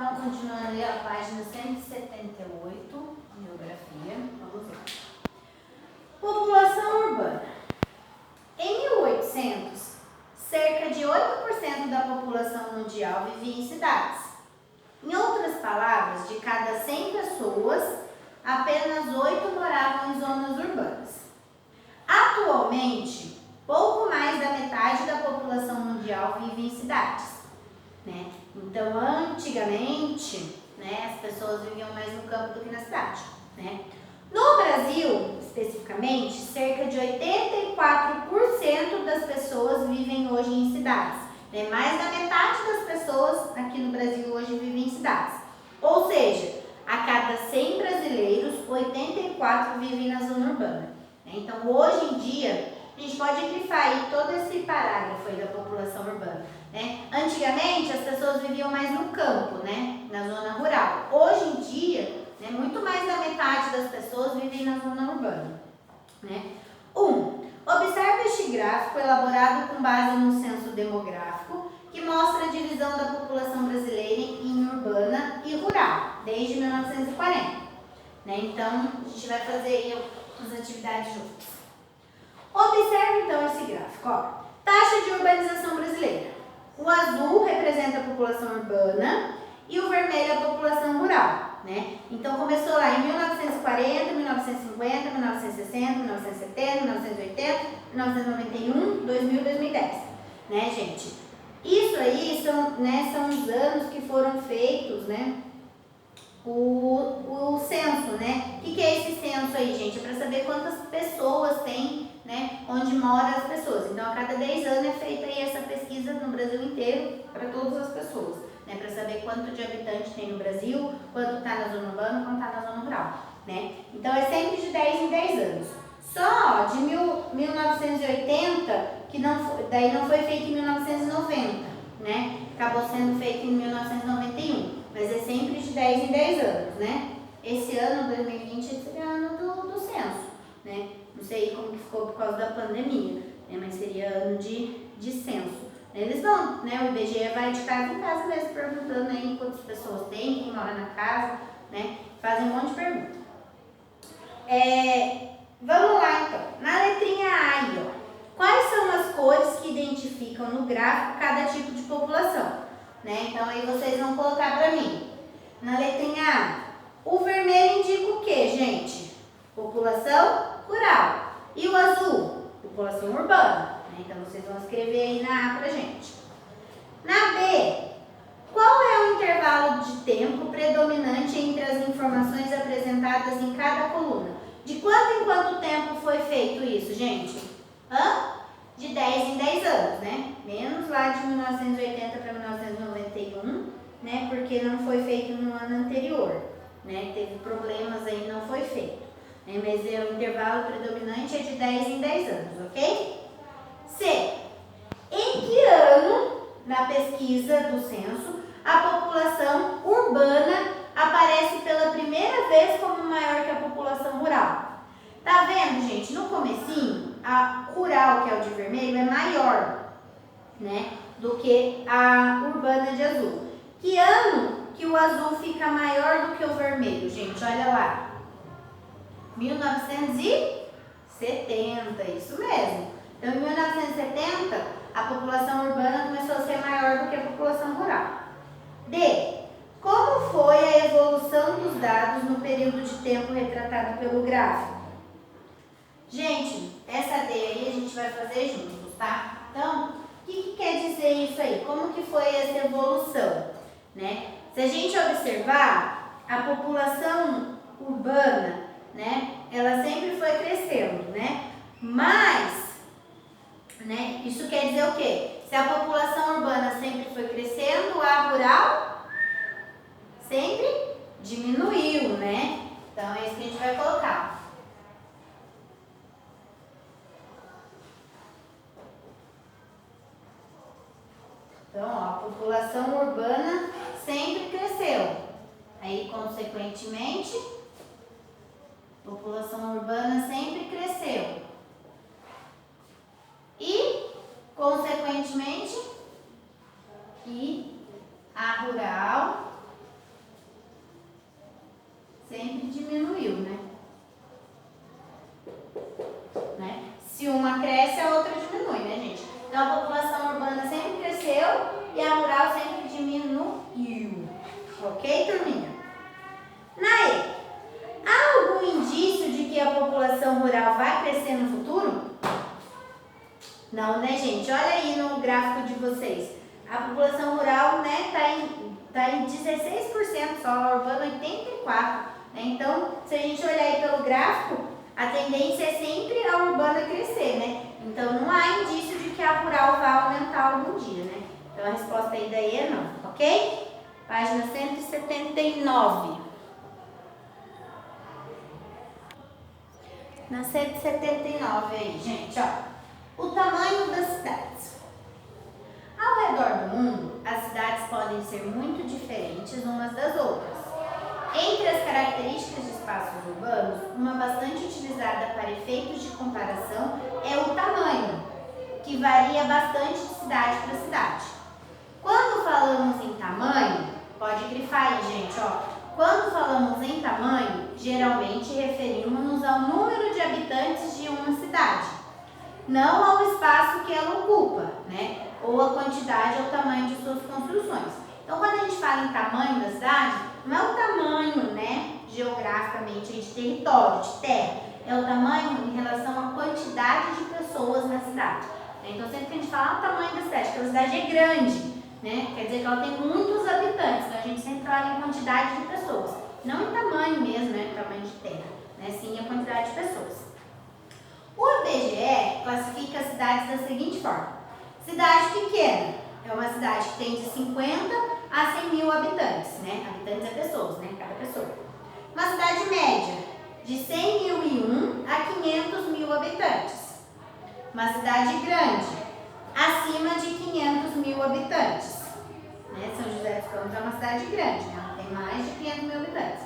então, continuando ali a página 178, geografia, vamos lá. População urbana. Em 1800, cerca de 8% da população mundial vivia em cidades. Em outras palavras, de cada 100 pessoas, apenas 8 moravam em zonas urbanas. Atualmente, pouco mais da metade da população mundial vive em cidades, né? Então, antigamente, né, as pessoas viviam mais no campo do que na cidade, né? No Brasil, especificamente, cerca de 84% das pessoas vivem hoje em cidades, né? Mais da metade das pessoas aqui no Brasil hoje vivem em cidades. Ou seja, a cada 100 brasileiros, 84 vivem na zona urbana. Então, hoje em dia, a gente pode grifar aí todo esse parágrafo aí da população urbana, né? Antigamente, as pessoas viviam mais no campo, né? Na zona rural. Hoje em dia, né, muito mais da metade das pessoas vivem na zona urbana, né? Observe este gráfico elaborado com base no censo demográfico, que mostra a divisão da população brasileira em urbana e rural, desde 1940. Né? Então, a gente vai fazer aí as atividades juntos. Observe então esse gráfico. Ó. Taxa de urbanização brasileira. O azul representa a população urbana e o vermelho a população rural. Né? Então, começou lá em 1940, 1950, 1960, 1970, 1980, 1991, 2000 e 2010. Né, gente? Isso aí são, né, são os anos que foram feitos, né? O censo, né? O que é esse censo aí, gente? É para saber quantas pessoas tem, né? Onde moram as pessoas. Então, a cada 10 anos é feita aí essa pesquisa no Brasil inteiro para todas as pessoas, né? Para saber quanto de habitante tem no Brasil, quanto está na zona urbana, quanto está na zona rural, né? Então, é sempre de 10 em 10 anos. Só de 1980, que daí não foi feito em 1990, né? Acabou sendo feito em 1991. Mas é sempre de 10 em 10 anos, né? Esse ano, 2020, seria ano do censo, né? Não sei como que ficou por causa da pandemia, né? Mas seria ano de censo. Eles vão, né? O IBGE vai de casa em casa mesmo, perguntando aí quantas pessoas tem, quem mora na casa, né? Fazem um monte de perguntas. Vamos lá, então. Na letrinha A aí, ó. Quais são as cores que identificam no gráfico cada tipo de população? Né? Então, aí vocês vão colocar para mim. Na letrinha A, o vermelho indica o que, gente? População rural. E o azul? População urbana. Né? Então, vocês vão escrever aí na A pra gente. Na B, qual é o intervalo de tempo predominante entre as informações apresentadas em cada coluna? De quanto em quanto tempo foi feito isso, gente? De 10 em 10 anos, né? Menos lá de 1980 para 1991, né? Porque não foi feito no ano anterior, né? Teve problemas aí, não foi feito. Né? Mas o intervalo predominante é de 10 em 10 anos, ok? C. Em que ano, na pesquisa do censo, a população urbana aparece pela primeira vez como maior que a população rural? Tá vendo, gente? No comecinho, a rural, que é o de vermelho, é maior, né, do que a urbana de azul. Que ano que o azul fica maior do que o vermelho, gente? Olha lá. 1970, isso mesmo. Então, em 1970, a população urbana começou a ser maior do que a população rural. D. Como foi a evolução dos dados no período de tempo retratado pelo gráfico? Gente, essa D aí a gente vai fazer juntos, tá? Então, o que quer dizer isso aí? Como que foi essa evolução, né? Se a gente observar, a população urbana, né, ela sempre foi crescendo, né? Mas, né, isso quer dizer o quê? Se a população urbana sempre foi crescendo, a rural sempre diminuiu, né? Então, é isso que a gente vai colocar. Então, ó, a população urbana sempre cresceu. Aí, consequentemente, a população urbana sempre cresceu. E, consequentemente, a rural Ok, turminha? Na E, há algum indício de que a população rural vai crescer no futuro? Não, né, gente? Olha aí no gráfico de vocês. A população rural, né, tá em 16% só, a urbana 84%. Né? Então, se a gente olhar aí pelo gráfico, a tendência é sempre a urbana crescer, né? Então, não há indício de que a rural vai aumentar algum dia, né? Então, a resposta aí daí é não, ok? Página 179. Na 179 aí, gente, ó. O tamanho das cidades. Ao redor do mundo, as cidades podem ser muito diferentes umas das outras. Entre as características de espaços urbanos, uma bastante utilizada para efeitos de comparação é o tamanho, que varia bastante de cidade para cidade. Quando falamos em tamanho, pode grifar aí, gente, ó. Quando falamos em tamanho, geralmente referimos-nos ao número de habitantes de uma cidade, não ao espaço que ela ocupa, né? Ou a quantidade ou tamanho de suas construções. Então, quando a gente fala em tamanho da cidade, não é o tamanho, né, geograficamente, de território, de terra, é o tamanho em relação à quantidade de pessoas na cidade. Então, sempre que a gente fala o tamanho da cidade, porque a cidade é grande, né, quer dizer que ela tem muitos habitantes, então a gente sempre fala em quantidade de pessoas, não em tamanho mesmo, né, tamanho de terra, né, sim a quantidade de pessoas. O IBGE classifica as cidades da seguinte forma: cidade pequena é uma cidade que tem de 50 a 100 mil habitantes, né? Habitantes é pessoas, né? Cada pessoa. Uma cidade média, de 100.001 a 500 mil habitantes. Uma cidade grande, acima de 500 mil habitantes. Né? São José dos Campos é uma cidade grande, né? Ela tem mais de 500 mil habitantes.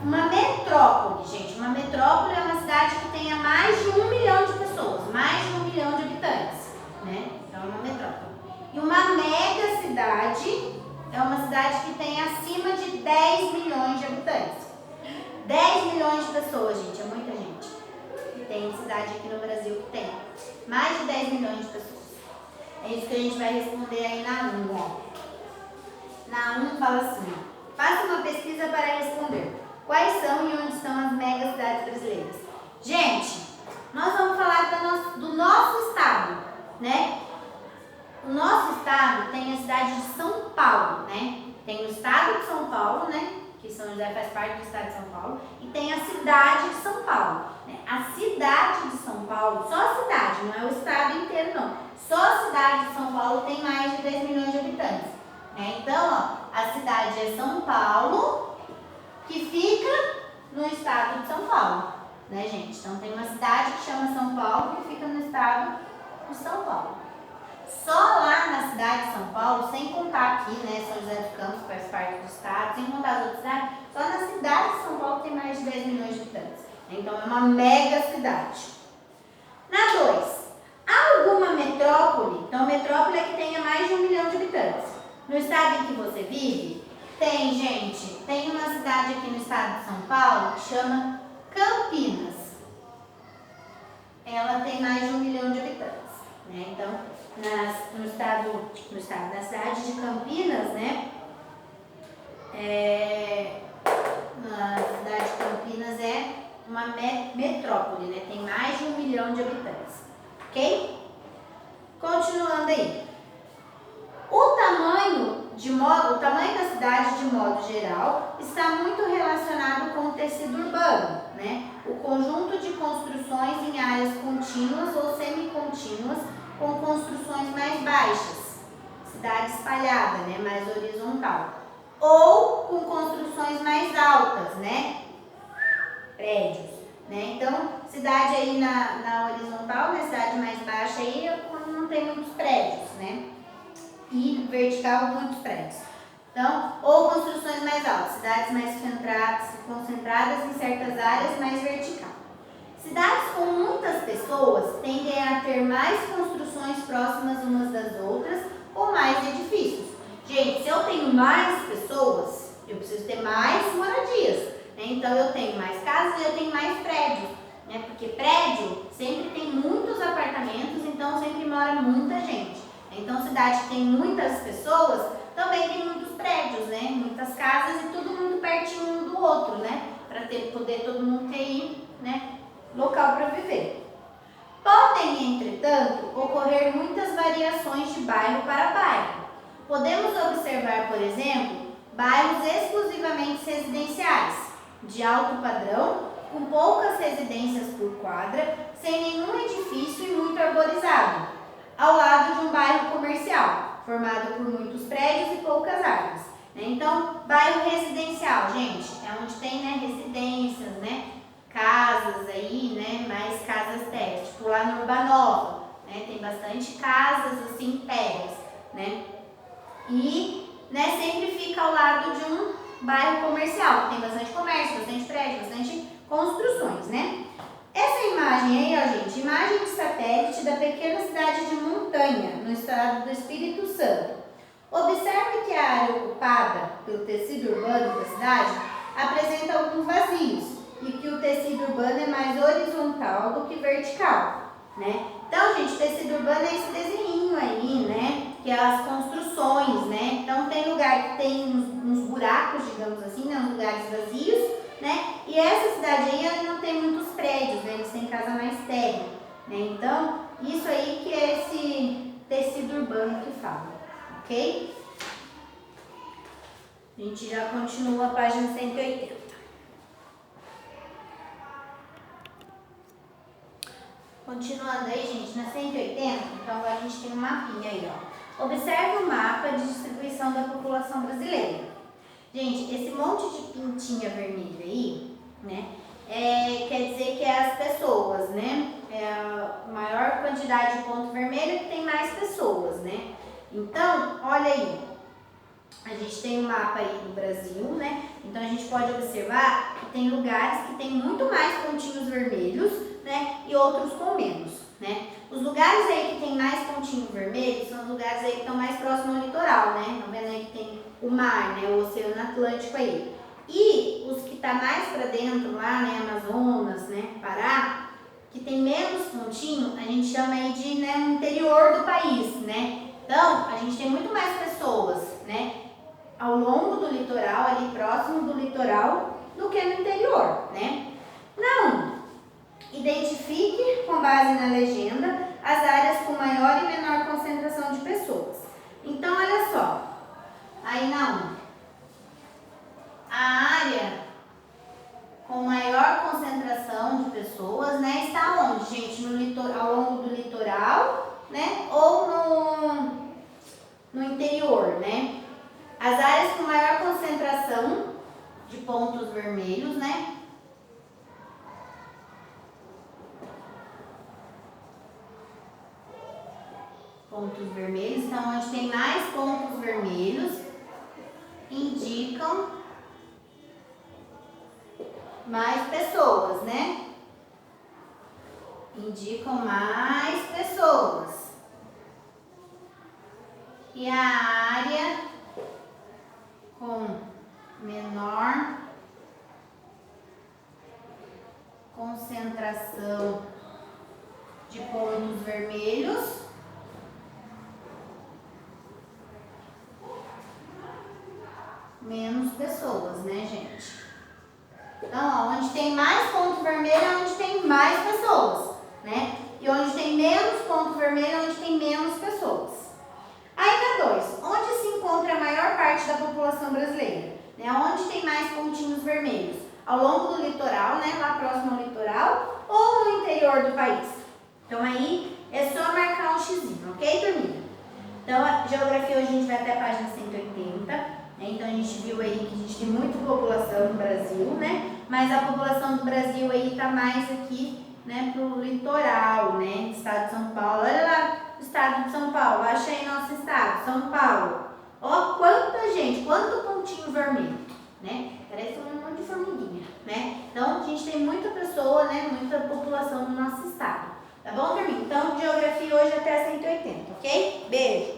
Uma metrópole, gente. Uma metrópole é uma cidade que tenha mais de 1 milhão de pessoas, mais de 1 milhão de habitantes, né? Então, é uma metrópole. E uma mega cidade é uma cidade que tem acima de 10 milhões de habitantes. 10 milhões de pessoas, gente, é muita gente. E tem cidade aqui no Brasil que tem mais de 10 milhões de pessoas. É isso que a gente vai responder aí na 1, ó. Na 1 fala assim, ó. Faça uma pesquisa para responder. Quais são e onde estão as mega cidades brasileiras? Gente, nós vamos falar do nosso estado, né? O nosso estado tem a cidade de São Paulo, né? Tem o estado de São Paulo, né? Que São José faz parte do estado de São Paulo. E tem a cidade de São Paulo, né? A cidade de São Paulo, só a cidade, não é o estado inteiro, não. Só a cidade de São Paulo tem mais de 10 milhões de habitantes. Né? Então, ó, a cidade é São Paulo, que fica no estado de São Paulo, né, gente? Então, tem uma cidade que chama São Paulo, que fica no estado de São Paulo. Só lá na cidade de São Paulo, sem contar aqui, né, São José dos Campos, que faz parte do estado, sem contar as outras cidades, só na cidade de São Paulo tem mais de 10 milhões de habitantes. Então, é uma mega cidade. Na 2, há alguma metrópole? Então, metrópole é que tenha mais de 1 milhão de habitantes. No estado em que você vive, tem, gente, tem uma cidade aqui no estado de São Paulo que chama Campinas. Ela tem mais de 1 milhão de habitantes, né? Então, na cidade de Campinas, né? Na cidade de Campinas é uma metrópole, né? Tem mais de 1 milhão de habitantes, ok? Continuando aí. O tamanho da cidade, de modo geral, está muito relacionado com o tecido urbano, né? O conjunto de construções em áreas contínuas ou semicontínuas, com construções mais baixas, cidade espalhada, né? Mais horizontal, ou com construções mais altas, né? Prédios, né? Então, cidade aí na horizontal, né? Cidade mais baixa aí, não tem muitos prédios, né? E vertical, muitos prédios. Então, ou construções mais altas, cidades mais concentradas em certas áreas, mais vertical. Cidades com muitas pessoas tendem a ter mais construções próximas umas das outras ou mais edifícios. Gente, se eu tenho mais pessoas, eu preciso ter mais moradias, né? Então, eu tenho mais casas e eu tenho mais prédios, né? Porque prédio sempre tem muitos apartamentos, então sempre mora muita gente. Então, cidade que tem muitas pessoas também tem muitos prédios. porque todo mundo quer ir, né, local para viver. Podem, entretanto, ocorrer muitas variações de bairro para bairro. Podemos observar, por exemplo, bairros exclusivamente residenciais, de alto padrão, com poucas residências por quadra, sem nenhum edifício e muito arborizado, ao lado de um bairro comercial, formado por muitos prédios e poucas árvores. Então, bairro residencial, gente, é onde tem, né, residências, né, casas aí, né, mais casas térreas, tipo lá no Urbanova, né, tem bastante casas assim térreas, né, e, né, sempre fica ao lado de um bairro comercial, tem bastante comércio, bastante prédio, bastante construções, né. Essa imagem aí, ó, gente, imagem de satélite da pequena cidade de Montanha, no estado do Espírito Santo. Observe que a área ocupada pelo tecido urbano da cidade apresenta alguns vazios e que o tecido urbano é mais horizontal do que vertical, né? Então, gente, o tecido urbano é esse desenho aí, né? Que é as construções, né? Então, tem lugar que tem uns buracos, digamos assim, né? Uns lugares vazios, né? E essa cidade aí, ela não tem muitos prédios, né? Eles têm casa mais térrea, né? Então, isso aí que é esse tecido urbano que fala. Ok? A gente já continua a página 180. Continuando aí, gente, na 180, então agora a gente tem um mapinha aí, ó. Observe o mapa de distribuição da população brasileira. Gente, esse monte de pintinha vermelha aí, né, quer dizer que é as pessoas, né? É a maior quantidade de ponto vermelho que tem mais pessoas, né? Então, olha aí, a gente tem um mapa aí do Brasil, né? Então, a gente pode observar que tem lugares que tem muito mais pontinhos vermelhos, né? E outros com menos, né? Os lugares aí que tem mais pontinhos vermelhos são os lugares aí que estão mais próximos ao litoral, né? Estão vendo aí que tem o mar, né? O Oceano Atlântico aí. E os que tá mais para dentro lá, né? Amazonas, né? Pará, que tem menos pontinho, a gente chama aí de, né, o interior do país, né? Então, a gente tem muito mais pessoas, né, ao longo do litoral, ali próximo do litoral, do que no interior, né? Não. Identifique, com base na legenda, as áreas com maior e menor concentração de pessoas. Então, olha só. Aí na 1. A área com maior concentração de pessoas, né, está onde, gente? No litoral, ao longo do litoral, né? Ou no interior, né? As áreas com maior concentração de pontos vermelhos, né? Pontos vermelhos, então onde tem mais pontos vermelhos, indicam mais pessoas, né? Indicam mais pessoas. E a área com menor concentração de pontos vermelhos menos pessoas, né, gente? Então, ó, onde tem mais ponto vermelho é onde tem mais pessoas, né? E onde tem menos ponto vermelho é onde tem menos pessoas. Aí na 2, onde se encontra a maior parte da população brasileira? Né? Onde tem mais pontinhos vermelhos? Ao longo do litoral, né? Lá próximo ao litoral, ou no interior do país? Então aí é só marcar um xizinho, ok, turminha? Então a geografia hoje a gente vai até a página 180, né? Então a gente viu aí que a gente tem muita população no Brasil, né? Mas a população do Brasil aí tá mais aqui, né, pro litoral, né? Estado de São Paulo, olha lá. Estado de São Paulo, acha aí nosso estado, São Paulo. Ó, quanta gente, quanto pontinho vermelho, né? Parece um monte de formiguinha, né? Então, a gente tem muita pessoa, né? Muita população no nosso estado. Tá bom, turminha? Então, geografia hoje até 180, ok? Beijo!